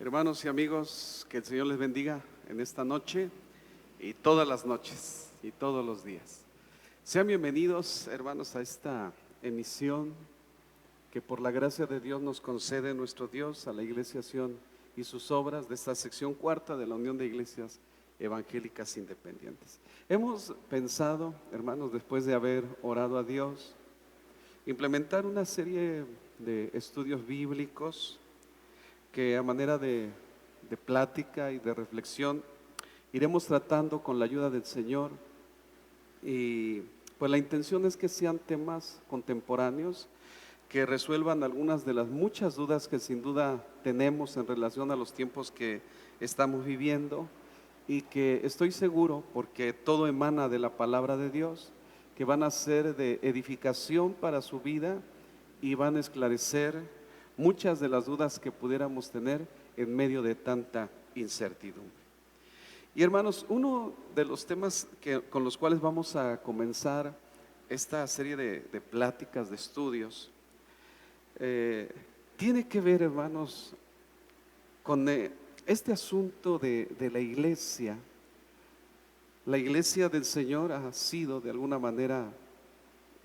Hermanos y amigos, que el Señor les bendiga en esta noche y todas las noches y todos los días. Sean bienvenidos, hermanos, a esta emisión que por la gracia de Dios nos concede nuestro Dios a la Iglesia Sion y sus obras de esta sección cuarta de la Unión de Iglesias Evangélicas Independientes. Hemos pensado, hermanos, después de haber orado a Dios, implementar una serie de estudios bíblicos que a manera de plática y de reflexión iremos tratando con la ayuda del Señor, y pues la intención es que sean temas contemporáneos que resuelvan algunas de las muchas dudas que sin duda tenemos en relación a los tiempos que estamos viviendo, y que estoy seguro, porque todo emana de la palabra de Dios, que van a ser de edificación para su vida y van a esclarecer muchas de las dudas que pudiéramos tener en medio de tanta incertidumbre. Y hermanos, uno de los temas con los cuales vamos a comenzar esta serie de pláticas, de estudios, tiene que ver, hermanos, con este asunto de la iglesia. La iglesia del Señor ha sido de alguna manera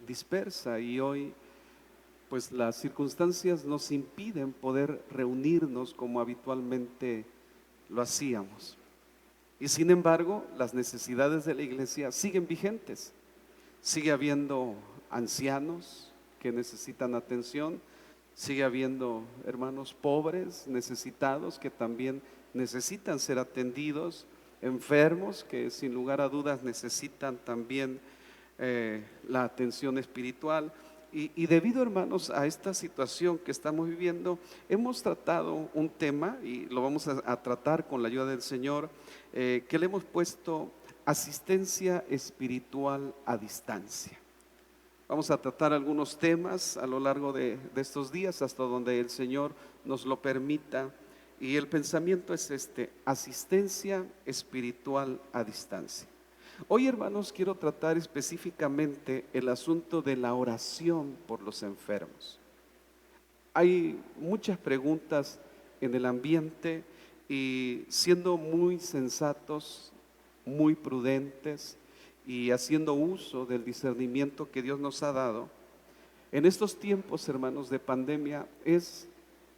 dispersa, y hoy pues las circunstancias nos impiden poder reunirnos como habitualmente lo hacíamos. Y sin embargo, las necesidades de la iglesia siguen vigentes. Sigue habiendo ancianos que necesitan atención, sigue habiendo hermanos pobres, necesitados, que también necesitan ser atendidos, enfermos que sin lugar a dudas necesitan también la atención espiritual. Y debido, hermanos, a esta situación que estamos viviendo, hemos tratado un tema, y lo vamos a tratar con la ayuda del Señor, que le hemos puesto asistencia espiritual a distancia. Vamos a tratar algunos temas a lo largo de estos días, hasta donde el Señor nos lo permita, y el pensamiento es asistencia espiritual a distancia. Hoy, hermanos, quiero tratar específicamente el asunto de la oración por los enfermos. Hay muchas preguntas en el ambiente, y siendo muy sensatos, muy prudentes y haciendo uso del discernimiento que Dios nos ha dado, en estos tiempos, hermanos, de pandemia, es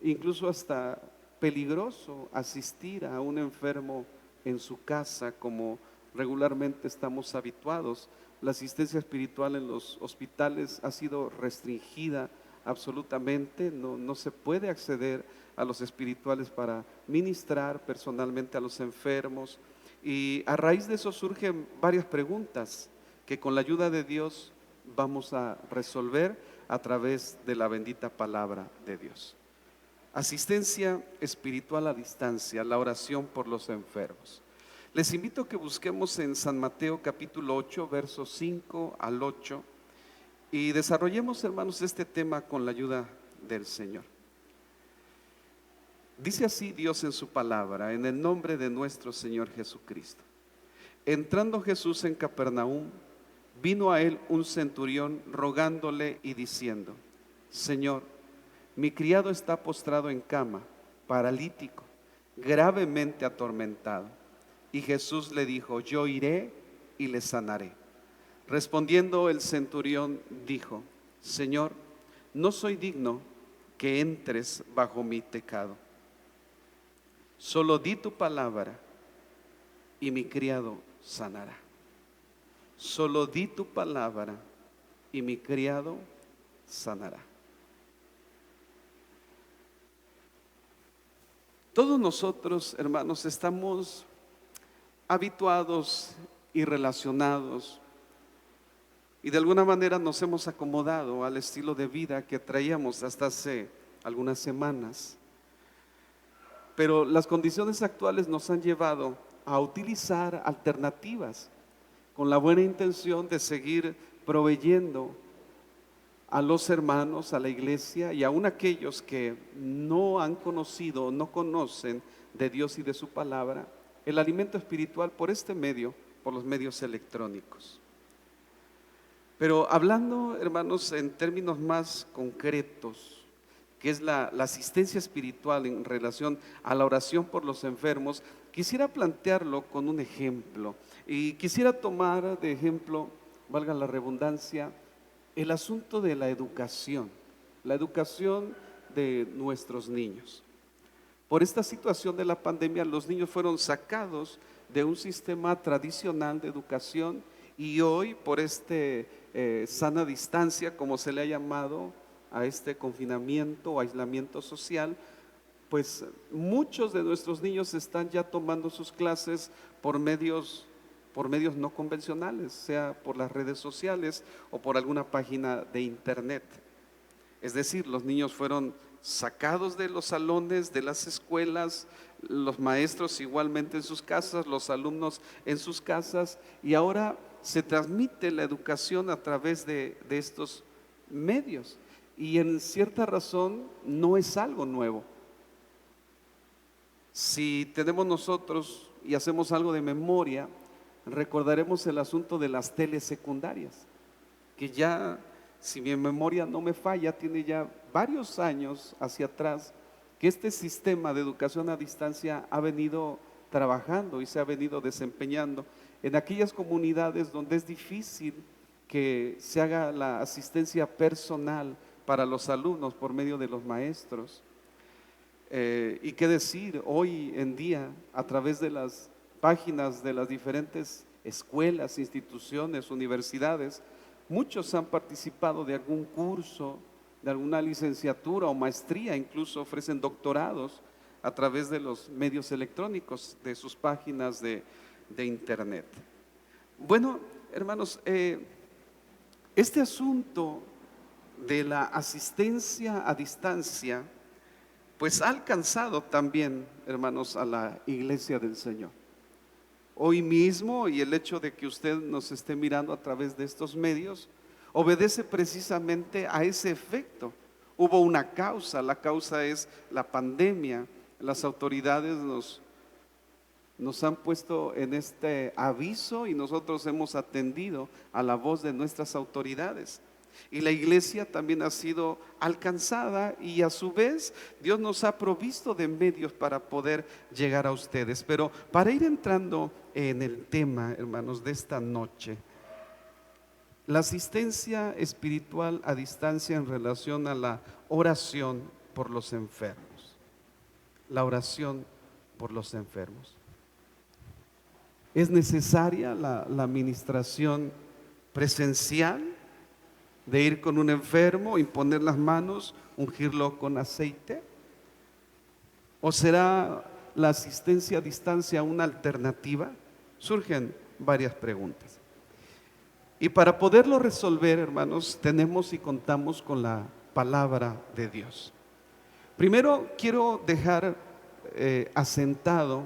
incluso hasta peligroso asistir a un enfermo en su casa como regularmente estamos habituados. La asistencia espiritual en los hospitales ha sido restringida absolutamente, no se puede acceder a los espirituales para ministrar personalmente a los enfermos. Y a raíz de eso surgen varias preguntas que con la ayuda de Dios vamos a resolver a través de la bendita palabra de Dios. Asistencia espiritual a distancia, la oración por los enfermos. Les invito a que busquemos en San Mateo capítulo 8, versos 5 al 8, y desarrollemos, hermanos, este tema con la ayuda del Señor. Dice así Dios en su palabra, en el nombre de nuestro Señor Jesucristo. Entrando Jesús en Capernaum, vino a él un centurión rogándole y diciendo: Señor, mi criado está postrado en cama, paralítico, gravemente atormentado. Y Jesús le dijo: yo iré y le sanaré. Respondiendo el centurión dijo: Señor, no soy digno que entres bajo mi tecado. Solo di tu palabra y mi criado sanará. Solo di tu palabra y mi criado sanará. Todos nosotros, hermanos, estamos habituados y relacionados, y de alguna manera nos hemos acomodado al estilo de vida que traíamos hasta hace algunas semanas. Pero las condiciones actuales nos han llevado a utilizar alternativas con la buena intención de seguir proveyendo a los hermanos, a la iglesia y aún aquellos que no han conocido, no conocen de Dios y de su palabra, el alimento espiritual por este medio, por los medios electrónicos. Pero hablando, hermanos, en términos más concretos, que es la asistencia espiritual en relación a la oración por los enfermos, quisiera plantearlo con un ejemplo. Y quisiera tomar de ejemplo, valga la redundancia, el asunto de la educación de nuestros niños. Por esta situación de la pandemia, los niños fueron sacados de un sistema tradicional de educación y hoy por sana distancia, como se le ha llamado a este confinamiento o aislamiento social, pues muchos de nuestros niños están ya tomando sus clases por medios no convencionales, sea por las redes sociales o por alguna página de internet. Es decir, los niños fueron sacados de los salones, de las escuelas, los maestros igualmente en sus casas, los alumnos en sus casas, y ahora se transmite la educación a través de estos medios. Y en cierta razón no es algo nuevo. Si tenemos nosotros y hacemos algo de memoria, recordaremos el asunto de las telesecundarias, que ya, si mi memoria no me falla, tiene ya varios años hacia atrás que este sistema de educación a distancia ha venido trabajando y se ha venido desempeñando en aquellas comunidades donde es difícil que se haga la asistencia personal para los alumnos por medio de los maestros. Y qué decir, hoy en día, a través de las páginas de las diferentes escuelas, instituciones, universidades, muchos han participado de algún curso, de alguna licenciatura o maestría, incluso ofrecen doctorados a través de los medios electrónicos, de sus páginas de internet. Bueno, hermanos, este asunto de la asistencia a distancia, pues ha alcanzado también, hermanos, a la iglesia del Señor. Hoy mismo, y el hecho de que usted nos esté mirando a través de estos medios, obedece precisamente a ese efecto. Hubo una causa, la causa es la pandemia. Las autoridades nos han puesto en este aviso y nosotros hemos atendido a la voz de nuestras autoridades. Y la iglesia también ha sido alcanzada y a su vez Dios nos ha provisto de medios para poder llegar a ustedes. Pero para ir entrando en el tema, hermanos, de esta noche, la asistencia espiritual a distancia en relación a la oración por los enfermos. La oración por los enfermos. ¿Es necesaria la administración presencial? De ir con un enfermo, imponer las manos, ungirlo con aceite? ¿O será la asistencia a distancia una alternativa? Surgen varias preguntas. Y para poderlo resolver, hermanos, tenemos y contamos con la palabra de Dios. Primero quiero dejar asentado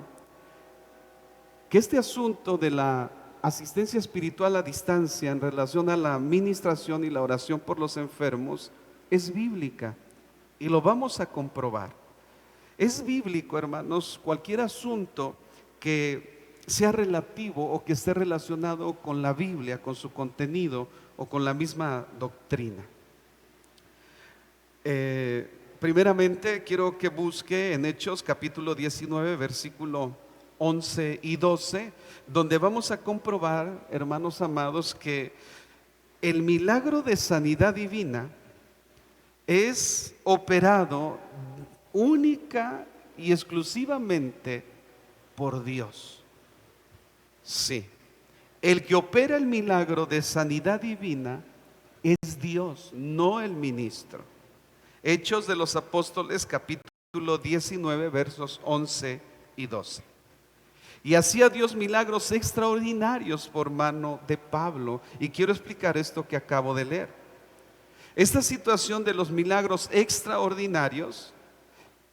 que este asunto de la asistencia espiritual a distancia en relación a la administración y la oración por los enfermos es bíblica y lo vamos a comprobar. Es bíblico, hermanos, cualquier asunto que sea relativo o que esté relacionado con la Biblia, con su contenido o con la misma doctrina. Primeramente quiero que busque en Hechos capítulo 19, versículo 11 y 12, donde vamos a comprobar, hermanos amados, que el milagro de sanidad divina es operado única y exclusivamente por Dios. Sí, el que opera el milagro de sanidad divina es Dios, no el ministro. Hechos de los Apóstoles capítulo 19, versos 11 y 12. Y hacía Dios milagros extraordinarios por mano de Pablo. Y quiero explicar esto que acabo de leer. Esta situación de los milagros extraordinarios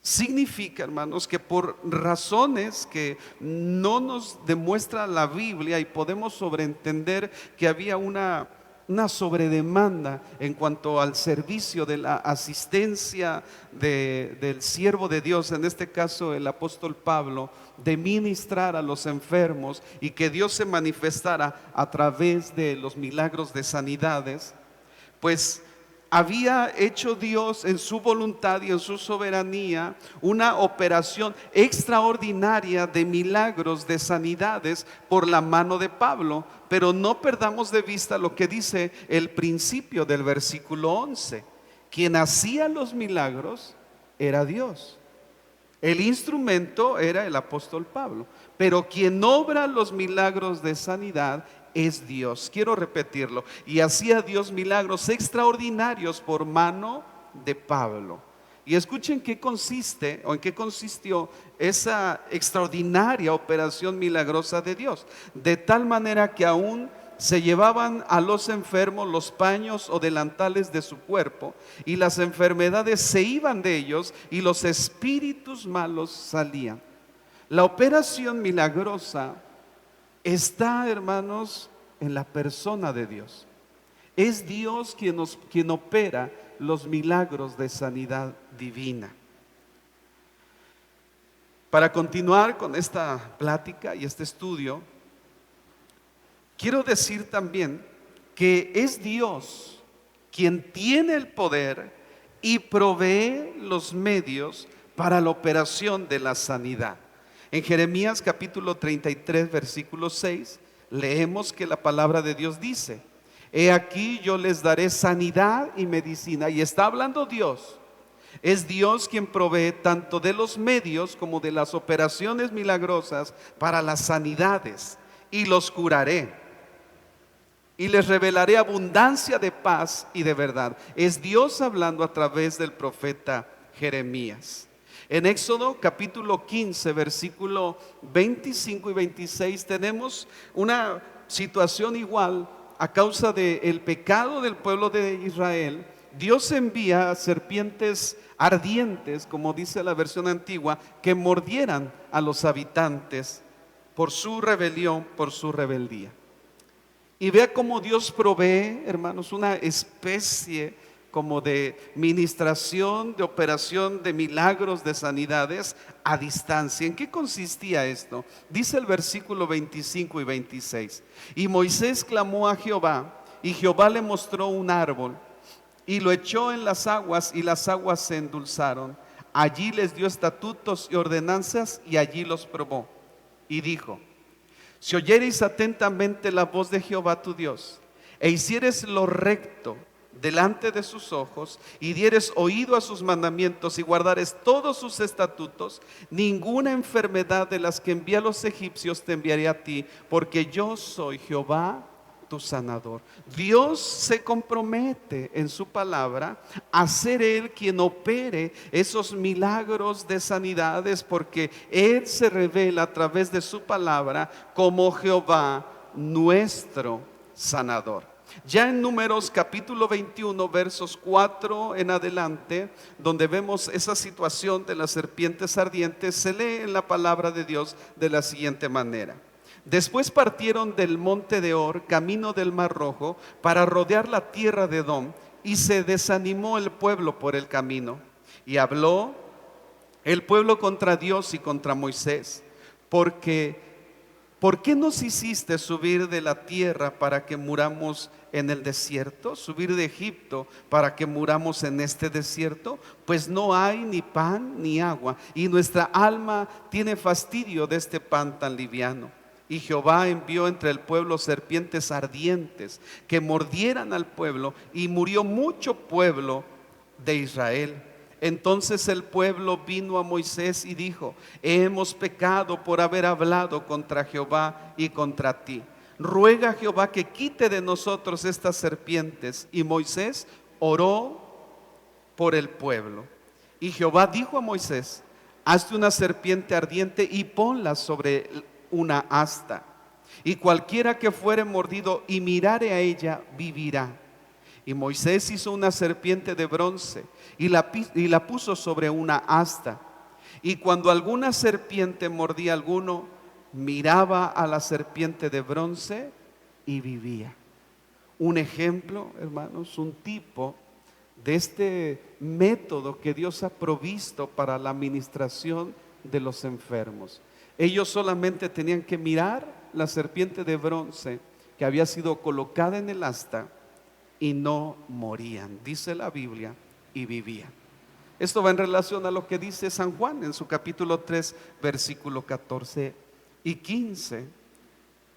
significa, hermanos, que por razones que no nos demuestra la Biblia, y podemos sobreentender que había una sobredemanda en cuanto al servicio de la asistencia del siervo de Dios, en este caso el apóstol Pablo, de ministrar a los enfermos y que Dios se manifestara a través de los milagros de sanidades, pues había hecho Dios en su voluntad y en su soberanía una operación extraordinaria de milagros, de sanidades por la mano de Pablo. Pero no perdamos de vista lo que dice el principio del versículo 11. Quien hacía los milagros era Dios. El instrumento era el apóstol Pablo, pero quien obra los milagros de sanidad es Dios. Quiero repetirlo. Y hacía Dios milagros extraordinarios por mano de Pablo. Y escuchen qué consiste o en qué consistió esa extraordinaria operación milagrosa de Dios. De tal manera que aún se llevaban a los enfermos los paños o delantales de su cuerpo, y las enfermedades se iban de ellos y los espíritus malos salían. La operación milagrosa está, hermanos, en la persona de Dios. Es Dios quien opera los milagros de sanidad divina. Para continuar con esta plática y este estudio, quiero decir también que es Dios quien tiene el poder y provee los medios para la operación de la sanidad. En Jeremías capítulo 33, versículo 6, leemos que la palabra de Dios dice: he aquí yo les daré sanidad y medicina. Y está hablando Dios. Es Dios quien provee tanto de los medios como de las operaciones milagrosas para las sanidades. Y los curaré y les revelaré abundancia de paz y de verdad. Es Dios hablando a través del profeta Jeremías. En Éxodo capítulo 15, versículo 25 y 26 tenemos una situación igual. A causa del pecado del pueblo de Israel, Dios envía serpientes ardientes, como dice la versión antigua, que mordieran a los habitantes por su rebelión, por su rebeldía. Y vea cómo Dios provee, hermanos, una especie como de ministración, de operación de milagros, de sanidades a distancia. ¿En qué consistía esto? Dice el versículo 25 y 26. Y Moisés clamó a Jehová, y Jehová le mostró un árbol, y lo echó en las aguas, y las aguas se endulzaron. Allí les dio estatutos y ordenanzas, y allí los probó. Y dijo: si oyereis atentamente la voz de Jehová tu Dios, e hicieres lo recto delante de sus ojos, y dieres oído a sus mandamientos, y guardares todos sus estatutos, ninguna enfermedad de las que envía a los egipcios te enviaré a ti, porque yo soy Jehová tu sanador. Dios se compromete en su palabra a ser Él quien opere esos milagros de sanidades, porque Él se revela a través de su palabra como Jehová nuestro sanador. Ya en Números capítulo 21, versos 4 en adelante, donde vemos esa situación de las serpientes ardientes, se lee en la palabra de Dios de la siguiente manera: después partieron del monte de Or, camino del Mar Rojo, para rodear la tierra de Edom, y se desanimó el pueblo por el camino. Y habló el pueblo contra Dios y contra Moisés, porque ¿por qué nos hiciste subir de la tierra para que muramos en el desierto? Subir de Egipto para que muramos en este desierto. Pues no hay ni pan ni agua, y nuestra alma tiene fastidio de este pan tan liviano. Y Jehová envió entre el pueblo serpientes ardientes que mordieran al pueblo, y murió mucho pueblo de Israel. Entonces el pueblo vino a Moisés y dijo: hemos pecado por haber hablado contra Jehová y contra ti. Ruega a Jehová que quite de nosotros estas serpientes. Y Moisés oró por el pueblo. Y Jehová dijo a Moisés: hazte una serpiente ardiente y ponla sobre una asta, y cualquiera que fuere mordido y mirare a ella vivirá. Y Moisés hizo una serpiente de bronce y la puso sobre una asta. Y cuando alguna serpiente mordía a alguno, miraba a la serpiente de bronce y vivía. Un ejemplo, hermanos, un tipo de este método que Dios ha provisto para la administración de los enfermos. Ellos solamente tenían que mirar la serpiente de bronce que había sido colocada en el asta, y no morían, dice la Biblia, y vivían. Esto va en relación a lo que dice San Juan en su capítulo 3, versículo 14 y 15.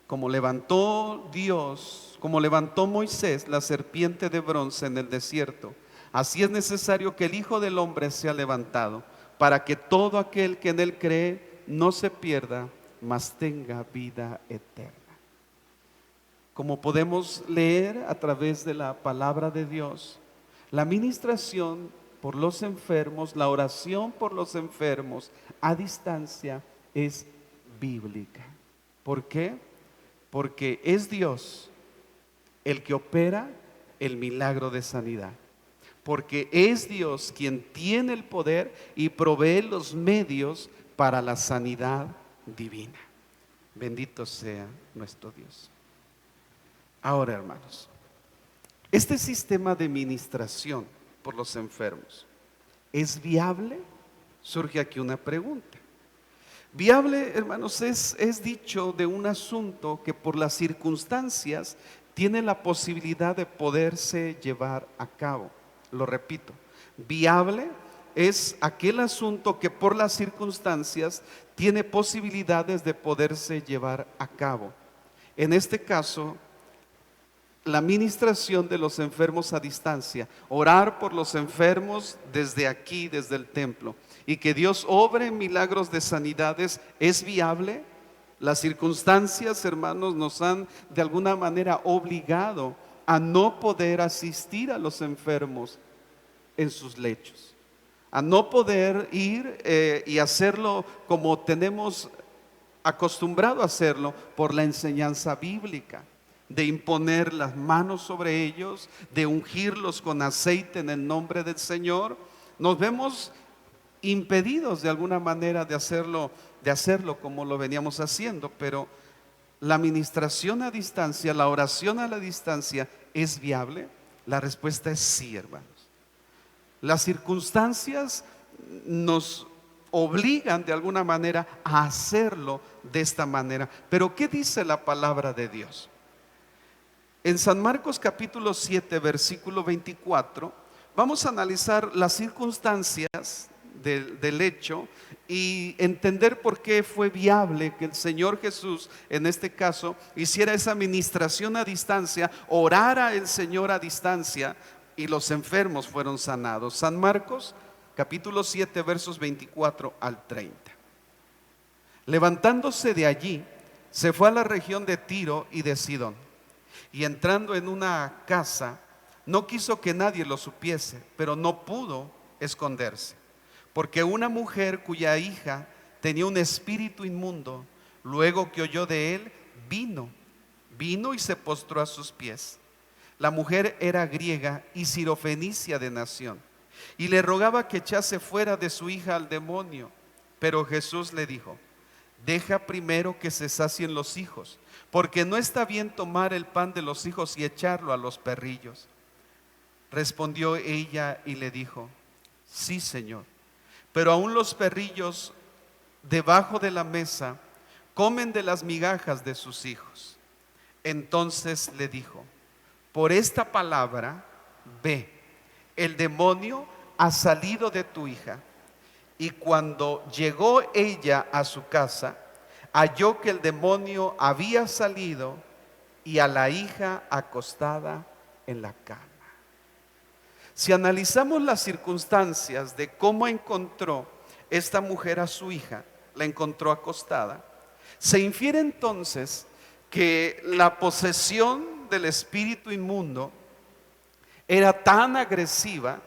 Como levantó Dios, como levantó Moisés la serpiente de bronce en el desierto, así es necesario que el Hijo del Hombre sea levantado, para que todo aquel que en él cree no se pierda, mas tenga vida eterna. Como podemos leer a través de la palabra de Dios, la ministración por los enfermos, la oración por los enfermos a distancia es bíblica. ¿Por qué? Porque es Dios el que opera el milagro de sanidad. Porque es Dios quien tiene el poder y provee los medios para la sanidad divina. Bendito sea nuestro Dios. Ahora, hermanos, este sistema de ministración por los enfermos, ¿es viable? Surge aquí una pregunta. Viable, hermanos, es dicho de un asunto que por las circunstancias tiene la posibilidad de poderse llevar a cabo. Lo repito, viable es aquel asunto que por las circunstancias tiene posibilidades de poderse llevar a cabo. En este caso, la ministración de los enfermos a distancia, orar por los enfermos desde aquí, desde el templo, y que Dios obre milagros de sanidades, ¿es viable? Las circunstancias, hermanos, nos han de alguna manera obligado a no poder asistir a los enfermos en sus lechos, a no poder ir y hacerlo como tenemos acostumbrado a hacerlo por la enseñanza bíblica, de imponer las manos sobre ellos, de ungirlos con aceite en el nombre del Señor. Nos vemos impedidos de alguna manera de hacerlo como lo veníamos haciendo, pero la administración a distancia, la oración a la distancia, ¿es viable? La respuesta es sí, hermanos. Las circunstancias nos obligan de alguna manera a hacerlo de esta manera. Pero ¿qué dice la palabra de Dios? En San Marcos capítulo 7, versículo 24, vamos a analizar las circunstancias del hecho y entender por qué fue viable que el Señor Jesús, en este caso, hiciera esa administración a distancia, orara el Señor a distancia y los enfermos fueron sanados. San Marcos capítulo 7, versos 24 al 30. Levantándose de allí, se fue a la región de Tiro y de Sidón. Y entrando en una casa, no quiso que nadie lo supiese, pero no pudo esconderse, porque una mujer cuya hija tenía un espíritu inmundo, luego que oyó de él, vino y se postró a sus pies. La mujer era griega y sirofenicia de nación, y le rogaba que echase fuera de su hija al demonio. Pero Jesús le dijo: deja primero que se sacien los hijos, porque no está bien tomar el pan de los hijos y echarlo a los perrillos. Respondió ella y le dijo: sí, Señor, pero aún los perrillos debajo de la mesa comen de las migajas de sus hijos. Entonces le dijo: por esta palabra, ve, el demonio ha salido de tu hija. Y cuando llegó ella a su casa, halló que el demonio había salido y a la hija acostada en la cama. Si analizamos las circunstancias de cómo encontró esta mujer a su hija, la encontró acostada, se infiere entonces que la posesión del espíritu inmundo era tan agresiva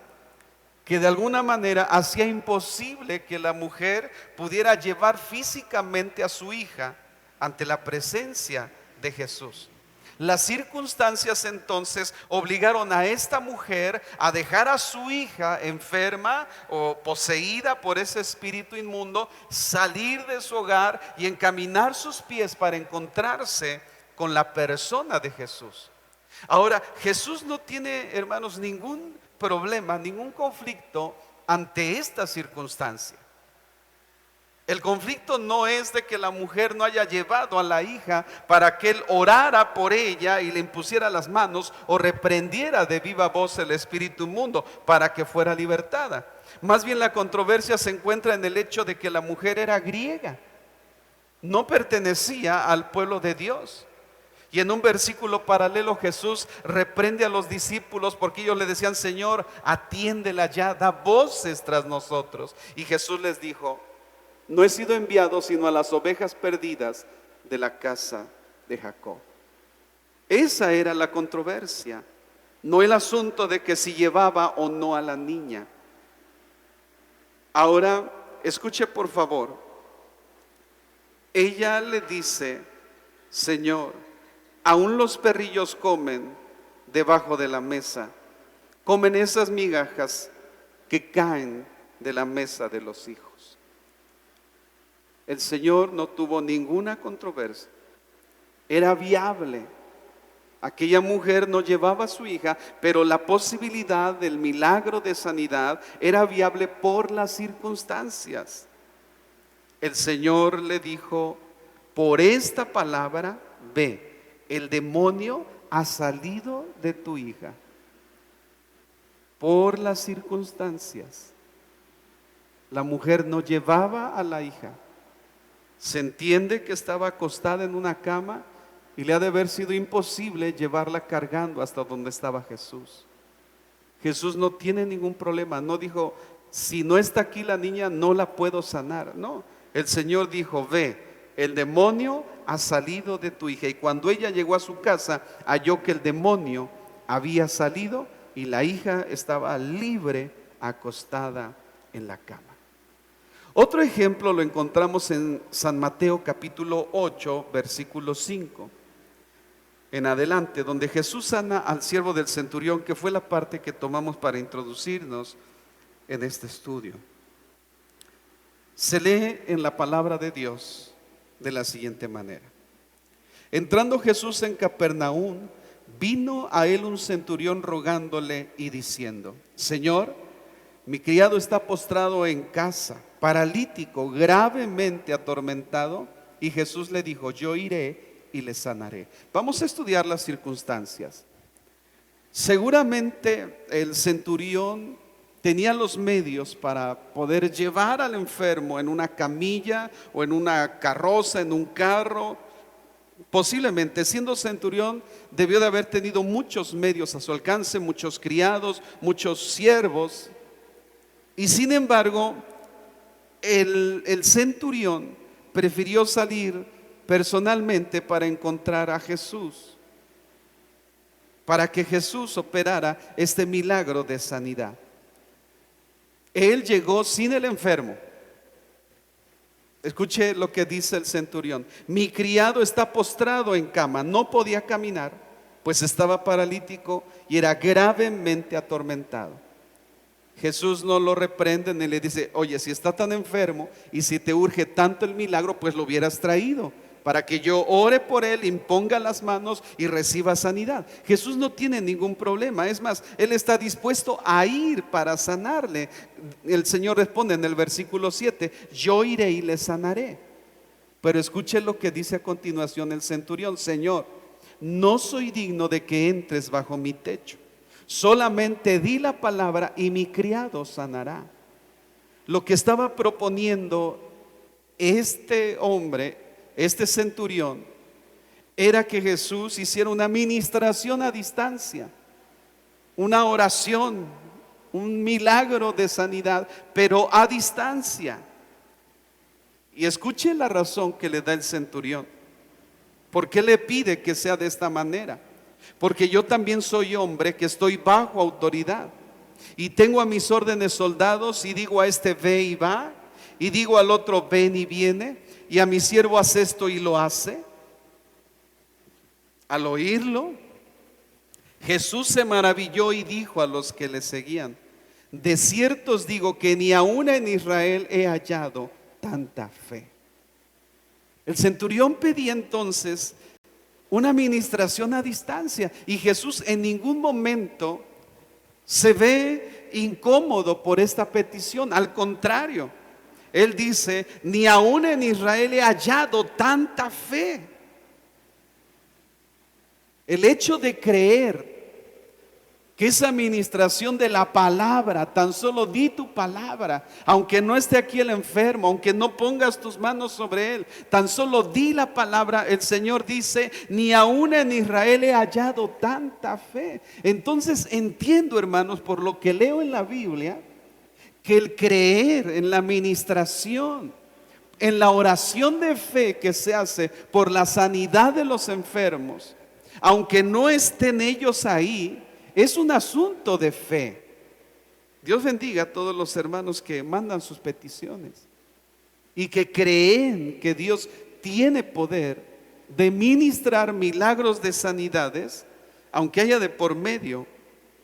que de alguna manera hacía imposible que la mujer pudiera llevar físicamente a su hija ante la presencia de Jesús. Las circunstancias entonces obligaron a esta mujer a dejar a su hija enferma o poseída por ese espíritu inmundo, salir de su hogar y encaminar sus pies para encontrarse con la persona de Jesús. Ahora, Jesús no tiene, hermanos, ningún problema, ningún conflicto ante esta circunstancia. El conflicto no es de que la mujer no haya llevado a la hija para que él orara por ella y le impusiera las manos o reprendiera de viva voz el espíritu inmundo para que fuera libertada. Más bien la controversia se encuentra en el hecho de que la mujer era griega, no pertenecía al pueblo de Dios. Y en un versículo paralelo Jesús reprende a los discípulos porque ellos le decían: Señor, atiéndela ya, da voces tras nosotros. Y Jesús les dijo: no he sido enviado sino a las ovejas perdidas de la casa de Jacob. Esa era la controversia, no el asunto de que si llevaba o no a la niña. Ahora, escuche por favor. Ella le dice: Señor, aún los perrillos comen debajo de la mesa, comen esas migajas que caen de la mesa de los hijos. El Señor no tuvo ninguna controversia, era viable. Aquella mujer no llevaba a su hija, pero la posibilidad del milagro de sanidad era viable por las circunstancias. El Señor le dijo: por esta palabra, ve, el demonio ha salido de tu hija. Por las circunstancias. La mujer no llevaba a la hija. Se entiende que estaba acostada en una cama y le ha de haber sido imposible llevarla cargando hasta donde estaba Jesús. Jesús no tiene ningún problema, no dijo: si no está aquí la niña no la puedo sanar. No, el Señor dijo: ve, el demonio ha salido de tu hija. Y cuando ella llegó a su casa, halló que el demonio había salido y la hija estaba libre, acostada en la cama. Otro ejemplo lo encontramos en San Mateo capítulo 8, versículo 5 en adelante, donde Jesús sana al siervo del centurión, que fue la parte que tomamos para introducirnos en este estudio. Se lee en la palabra de Dios de la siguiente manera: entrando Jesús en Capernaum, vino a él un centurión rogándole y diciendo: Señor, mi criado está postrado en casa, paralítico, gravemente atormentado. Y Jesús le dijo: yo iré y le sanaré. Vamos a estudiar las circunstancias. Seguramente el centurión tenía los medios para poder llevar al enfermo en una camilla o en una carroza, en un carro. Posiblemente, siendo centurión, debió de haber tenido muchos medios a su alcance, muchos criados, muchos siervos. Y sin embargo, el centurión prefirió salir personalmente para encontrar a Jesús, para que Jesús operara este milagro de sanidad. Él llegó sin el enfermo. Escuche lo que dice el centurión: mi criado está postrado en cama, no podía caminar, pues estaba paralítico y era gravemente atormentado. Jesús no lo reprende ni le dice: oye, si está tan enfermo y si te urge tanto el milagro, pues lo hubieras traído para que yo ore por él, imponga las manos y reciba sanidad. Jesús no tiene ningún problema, es más, él está dispuesto a ir para sanarle. El Señor responde en el versículo 7: yo iré y le sanaré. Pero escuche lo que dice a continuación el centurión: Señor, no soy digno de que entres bajo mi techo, solamente di la palabra y mi criado sanará. Lo que estaba proponiendo este hombre, este centurión, era que Jesús hiciera una ministración a distancia, una oración, un milagro de sanidad, pero a distancia. Y escuche la razón que le da el centurión. ¿Por qué le pide que sea de esta manera? Porque yo también soy hombre que estoy bajo autoridad y tengo a mis órdenes soldados, y digo a este: ve y va, y digo al otro: ven y viene, y a mi siervo: haz esto y lo hace. Al oírlo, Jesús se maravilló y dijo a los que le seguían: de cierto os digo que ni aún en Israel he hallado tanta fe. El centurión pedía entonces una administración a distancia, y Jesús en ningún momento se ve incómodo por esta petición. Al contrario, Él dice, ni aún en Israel he hallado tanta fe. El hecho de creer que esa administración de la palabra, tan solo di tu palabra, aunque no esté aquí el enfermo, aunque no pongas tus manos sobre él, tan solo di la palabra. El Señor dice, ni aún en Israel he hallado tanta fe. Entonces entiendo, hermanos, por lo que leo en la Biblia, que el creer en la administración, en la oración de fe que se hace por la sanidad de los enfermos, aunque no estén ellos ahí, es un asunto de fe. Dios bendiga a todos los hermanos que mandan sus peticiones y que creen que Dios tiene poder de ministrar milagros de sanidades, aunque haya de por medio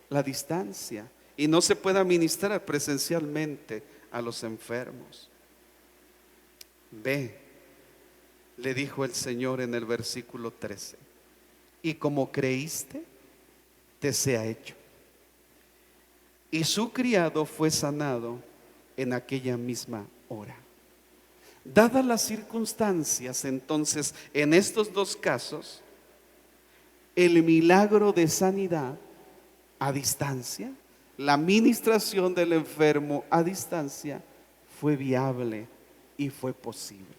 la distancia y no se pueda ministrar presencialmente a los enfermos. Ve, le dijo el Señor en el versículo 13, y como creíste, te sea hecho. Y su criado fue sanado en aquella misma hora. Dadas las circunstancias, entonces, en estos dos casos, el milagro de sanidad a distancia, la ministración del enfermo a distancia, fue viable y fue posible.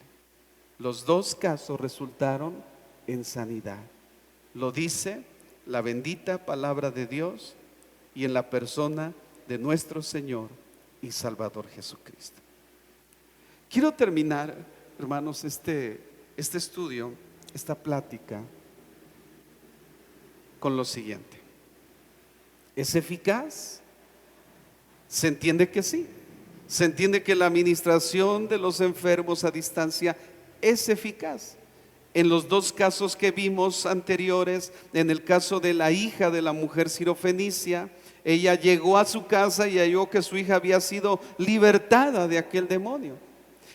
Los dos casos resultaron en sanidad. Lo dice la bendita palabra de Dios y en la persona de nuestro Señor y Salvador Jesucristo. Quiero terminar, hermanos, este estudio, esta plática, con lo siguiente. ¿Es eficaz? Se entiende que sí. Se entiende que la administración de los enfermos a distancia es eficaz. En los dos casos que vimos anteriores, en el caso de la hija de la mujer sirofenicia, ella llegó a su casa y halló que su hija había sido libertada de aquel demonio.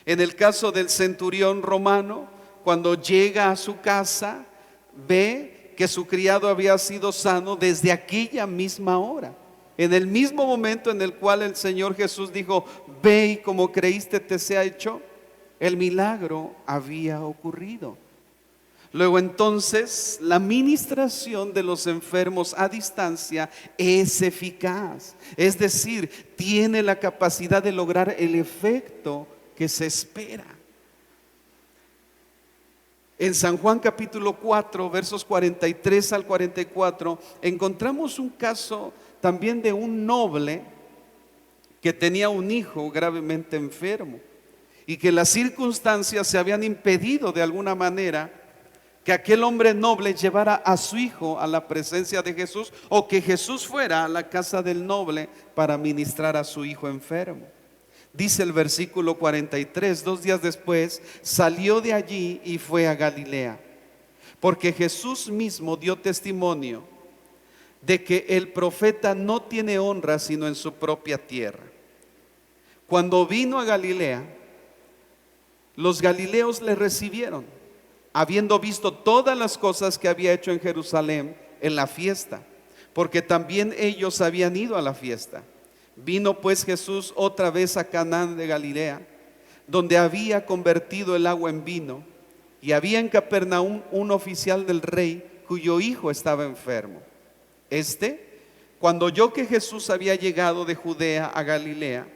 En el caso del centurión romano, cuando llega a su casa, ve que su criado había sido sano desde aquella misma hora. En el mismo momento en el cual el Señor Jesús dijo, ve y como creíste te sea hecho, el milagro había ocurrido. Luego entonces la ministración de los enfermos a distancia es eficaz, es decir, tiene la capacidad de lograr el efecto que se espera. En San Juan capítulo 4, versos 43 al 44, encontramos un caso también de un noble que tenía un hijo gravemente enfermo y que las circunstancias se habían impedido de alguna manera que aquel hombre noble llevara a su hijo a la presencia de Jesús, o que Jesús fuera a la casa del noble para ministrar a su hijo enfermo. Dice el versículo 43, 2 días después salió de allí y fue a Galilea, porque Jesús mismo dio testimonio de que el profeta no tiene honra sino en su propia tierra. Cuando vino a Galilea, los galileos le recibieron, habiendo visto todas las cosas que había hecho en Jerusalén en la fiesta, porque también ellos habían ido a la fiesta. Vino pues Jesús otra vez a Canaán de Galilea, donde había convertido el agua en vino, y había en Capernaum un oficial del rey cuyo hijo estaba enfermo. Cuando oyó que Jesús había llegado de Judea a Galilea,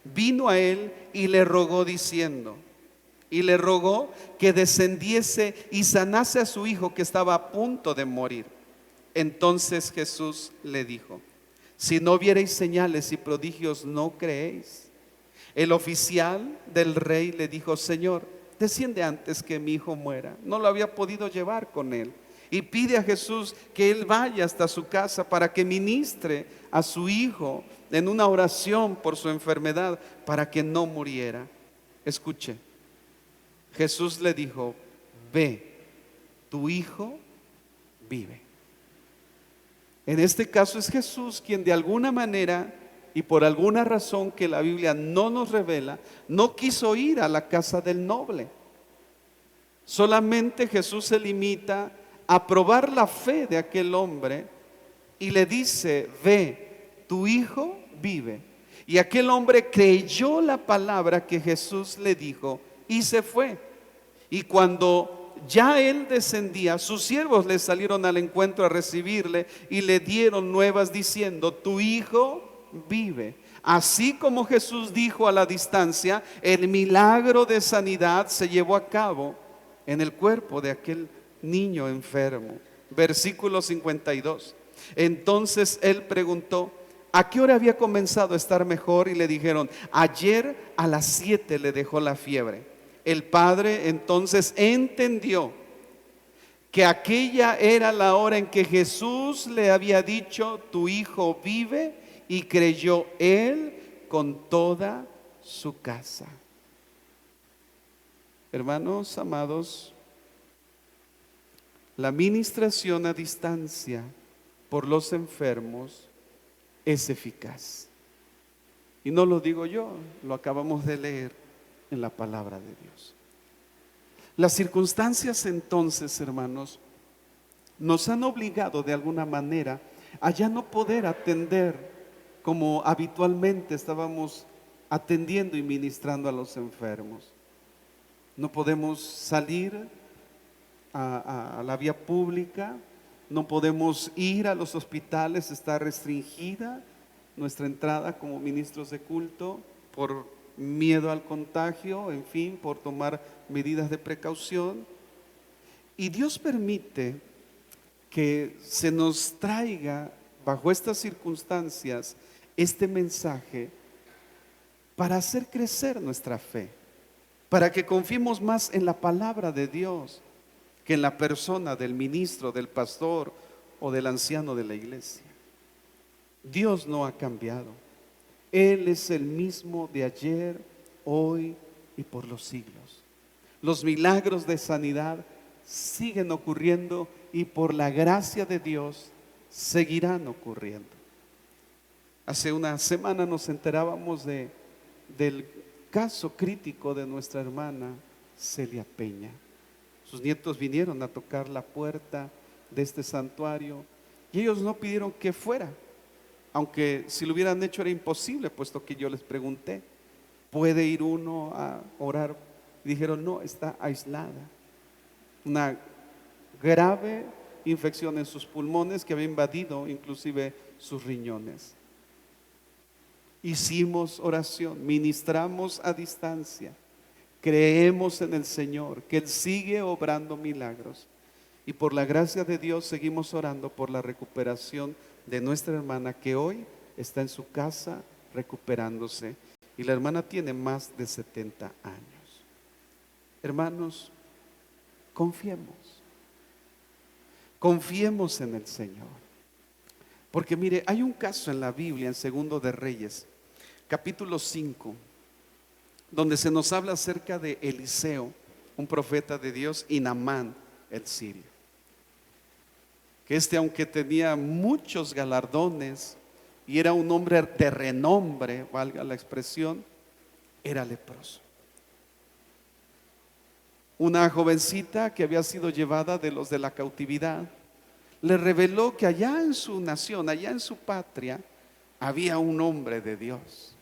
vino a él y le rogó diciendo, que descendiese y sanase a su hijo que estaba a punto de morir. Entonces Jesús le dijo, si no viereis señales y prodigios, no creéis. El oficial del rey le dijo, Señor, desciende antes que mi hijo muera. No lo había podido llevar con él. Y pide a Jesús que él vaya hasta su casa para que ministre a su hijo en una oración por su enfermedad, para que no muriera. Escuche. Jesús le dijo, ve, tu hijo vive. En este caso es Jesús quien de alguna manera y por alguna razón que la Biblia no nos revela, no quiso ir a la casa del noble. Solamente Jesús se limita a probar la fe de aquel hombre y le dice, ve, tu hijo vive. Y aquel hombre creyó la palabra que Jesús le dijo y se fue. Y cuando ya él descendía, sus siervos le salieron al encuentro a recibirle y le dieron nuevas diciendo: tu hijo vive. Así como Jesús dijo a la distancia, el milagro de sanidad se llevó a cabo en el cuerpo de aquel niño enfermo. Versículo 52. Entonces él preguntó: ¿a qué hora había comenzado a estar mejor? Y le dijeron: ayer a las 7 le dejó la fiebre. El padre entonces entendió que aquella era la hora en que Jesús le había dicho: tu hijo vive, y creyó él con toda su casa. Hermanos amados, la ministración a distancia por los enfermos es eficaz. Y no lo digo yo, lo acabamos de leer en la palabra de Dios. Las circunstancias entonces, hermanos, nos han obligado de alguna manera a ya no poder atender como habitualmente estábamos atendiendo y ministrando a los enfermos. No podemos salir a la vía pública, no podemos ir a los hospitales, está restringida nuestra entrada como ministros de culto por miedo al contagio, en fin, por tomar medidas de precaución. Y Dios permite que se nos traiga bajo estas circunstancias este mensaje para hacer crecer nuestra fe, para que confiemos más en la palabra de Dios que en la persona del ministro, del pastor o del anciano de la iglesia. Dios no ha cambiado. Él es el mismo de ayer, hoy y por los siglos. Los milagros de sanidad siguen ocurriendo y por la gracia de Dios seguirán ocurriendo. Hace una semana nos enterábamos del caso crítico de nuestra hermana Celia Peña. Sus nietos vinieron a tocar la puerta de este santuario y ellos no pidieron que fuera, aunque si lo hubieran hecho era imposible, puesto que yo les pregunté: ¿puede ir uno a orar? Y dijeron: no, está aislada. Una grave infección en sus pulmones que había invadido inclusive sus riñones. Hicimos oración, ministramos a distancia, creemos en el Señor, que Él sigue obrando milagros. Y por la gracia de Dios seguimos orando por la recuperación de nuestra hermana, que hoy está en su casa recuperándose. Y la hermana tiene más de 70 años. Hermanos, confiemos en el Señor. Porque mire, hay un caso en la Biblia, en Segundo de Reyes, capítulo 5, donde se nos habla acerca de Eliseo, un profeta de Dios, y Naamán, el sirio. Que aunque tenía muchos galardones y era un hombre de renombre, valga la expresión, era leproso. Una jovencita que había sido llevada de los de la cautividad le reveló que allá en su nación, allá en su patria, había un hombre de Dios.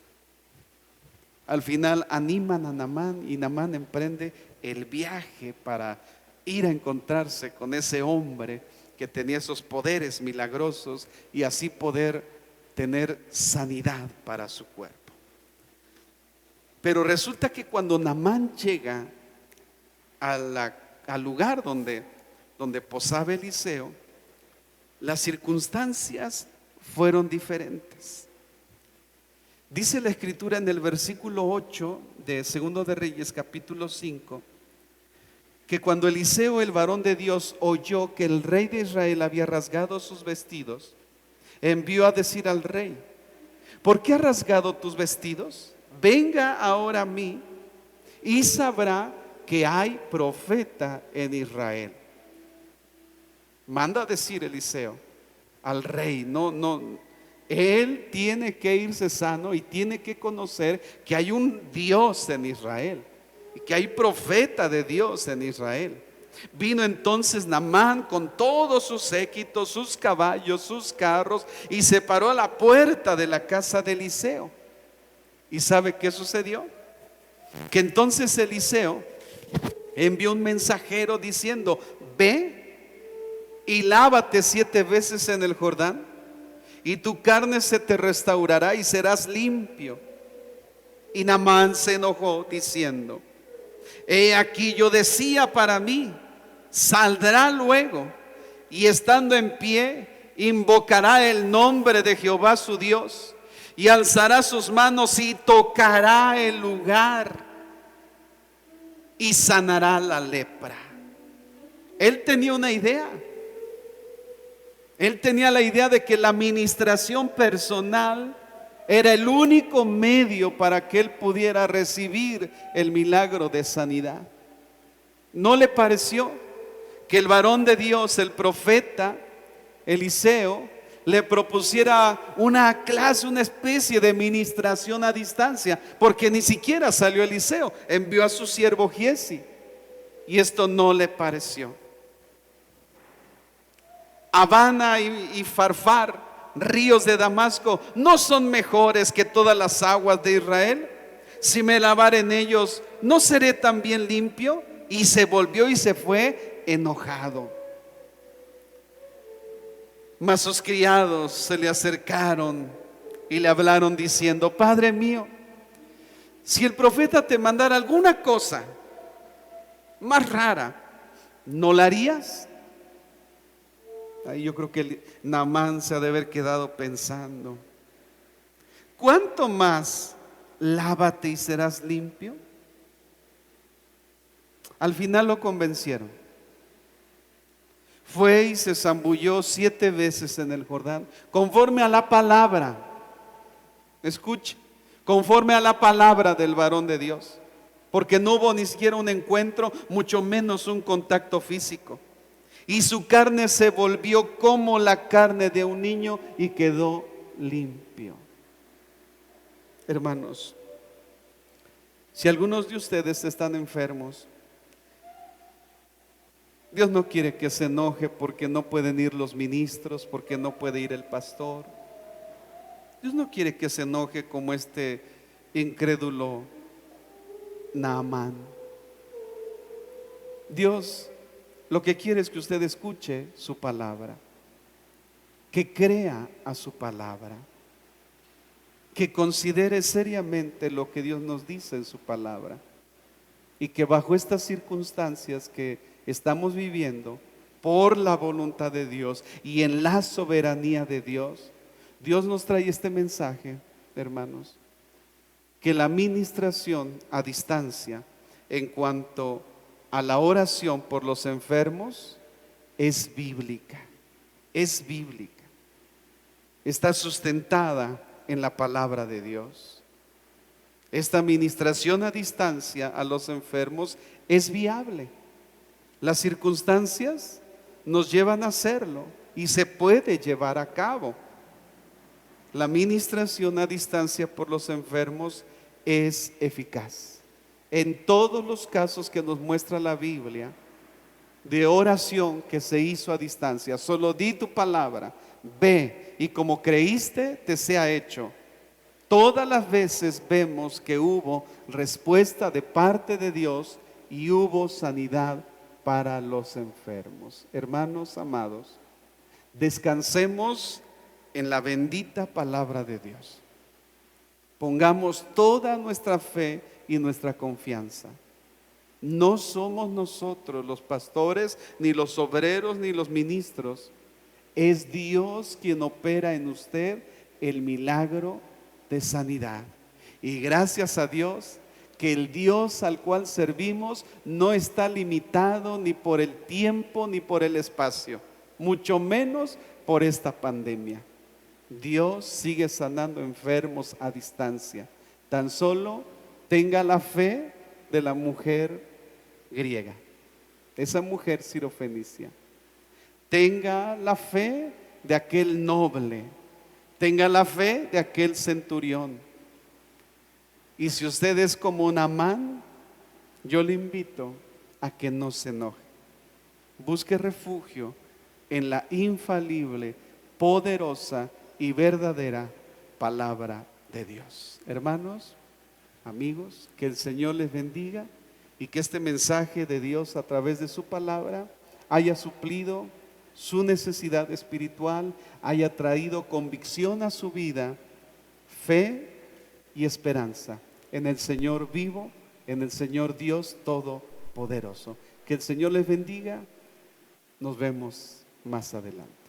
Al final animan a Naamán y Naamán emprende el viaje para ir a encontrarse con ese hombre que tenía esos poderes milagrosos y así poder tener sanidad para su cuerpo. Pero resulta que cuando Naamán llega al lugar donde posaba Eliseo, las circunstancias fueron diferentes. Dice la escritura en el versículo 8 de Segundo de Reyes capítulo 5, que cuando Eliseo, el varón de Dios, oyó que el rey de Israel había rasgado sus vestidos, envió a decir al rey: ¿por qué has rasgado tus vestidos? Venga ahora a mí y sabrá que hay profeta en Israel. Manda a decir Eliseo al rey, él tiene que irse sano y tiene que conocer que hay un Dios en Israel y que hay profeta de Dios en Israel. Vino entonces Naamán con todos sus séquitos, sus caballos, sus carros, y se paró a la puerta de la casa de Eliseo. ¿Y sabe qué sucedió? Que entonces Eliseo envió un mensajero diciendo: ve y lávate 7 veces en el Jordán, y tu carne se te restaurará y serás limpio. Y Naamán se enojó diciendo: he aquí, yo decía para mí, saldrá luego, y estando en pie, invocará el nombre de Jehová su Dios, y alzará sus manos y tocará el lugar, y sanará la lepra. Él tenía una idea. Él tenía la idea de que la administración personal era el único medio para que él pudiera recibir el milagro de sanidad. ¿No le pareció que el varón de Dios, el profeta Eliseo, le propusiera una clase, una especie de ministración a distancia? Porque ni siquiera salió Eliseo, envió a su siervo Giesi, y esto no le pareció. Abana y Farfar, ríos de Damasco, ¿no son mejores que todas las aguas de Israel? Si me lavare en ellos, ¿no seré también limpio? Y se volvió y se fue enojado. Mas sus criados se le acercaron y le hablaron diciendo: Padre mío, si el profeta te mandara alguna cosa más rara, ¿no la harías? Ahí yo creo que Naamán se ha de haber quedado pensando: ¿cuánto más lávate y serás limpio? Al final lo convencieron. Fue y se zambulló 7 veces en el Jordán, conforme a la palabra. Escuche, conforme a la palabra del varón de Dios, porque no hubo ni siquiera un encuentro, mucho menos un contacto físico. Y su carne se volvió como la carne de un niño y quedó limpio. Hermanos, si algunos de ustedes están enfermos, Dios no quiere que se enoje porque no pueden ir los ministros, porque no puede ir el pastor. Dios no quiere que se enoje como este incrédulo Naamán. Dios lo que quiere es que usted escuche su palabra, que crea a su palabra, que considere seriamente lo que Dios nos dice en su palabra, y que bajo estas circunstancias que estamos viviendo, por la voluntad de Dios y en la soberanía de Dios, Dios nos trae este mensaje, hermanos, que la ministración a distancia en cuanto a la oración por los enfermos es bíblica, está sustentada en la palabra de Dios. Esta ministración a distancia a los enfermos es viable. Las circunstancias nos llevan a hacerlo y se puede llevar a cabo. La ministración a distancia por los enfermos es eficaz. En todos los casos que nos muestra la Biblia de oración que se hizo a distancia, solo di tu palabra, ve, y como creíste te sea hecho. Todas las veces vemos que hubo respuesta de parte de Dios y hubo sanidad para los enfermos. Hermanos amados, descansemos en la bendita palabra de Dios. Pongamos toda nuestra fe y nuestra confianza. No somos nosotros los pastores, ni los obreros, ni los ministros. Es Dios quien opera en usted el milagro de sanidad. Y gracias a Dios que el Dios al cual servimos no está limitado ni por el tiempo ni por el espacio, mucho menos por esta pandemia. Dios sigue sanando enfermos a distancia. Tan solo tenga la fe de la mujer griega, esa mujer sirofenicia. Tenga la fe de aquel noble, tenga la fe de aquel centurión. Y si usted es como Naamán, yo le invito a que no se enoje. Busque refugio en la infalible, poderosa y verdadera palabra de Dios. Hermanos, amigos, que el Señor les bendiga y que este mensaje de Dios a través de su palabra haya suplido su necesidad espiritual, haya traído convicción a su vida, fe y esperanza en el Señor vivo, en el Señor Dios Todopoderoso. Que el Señor les bendiga. Nos vemos más adelante.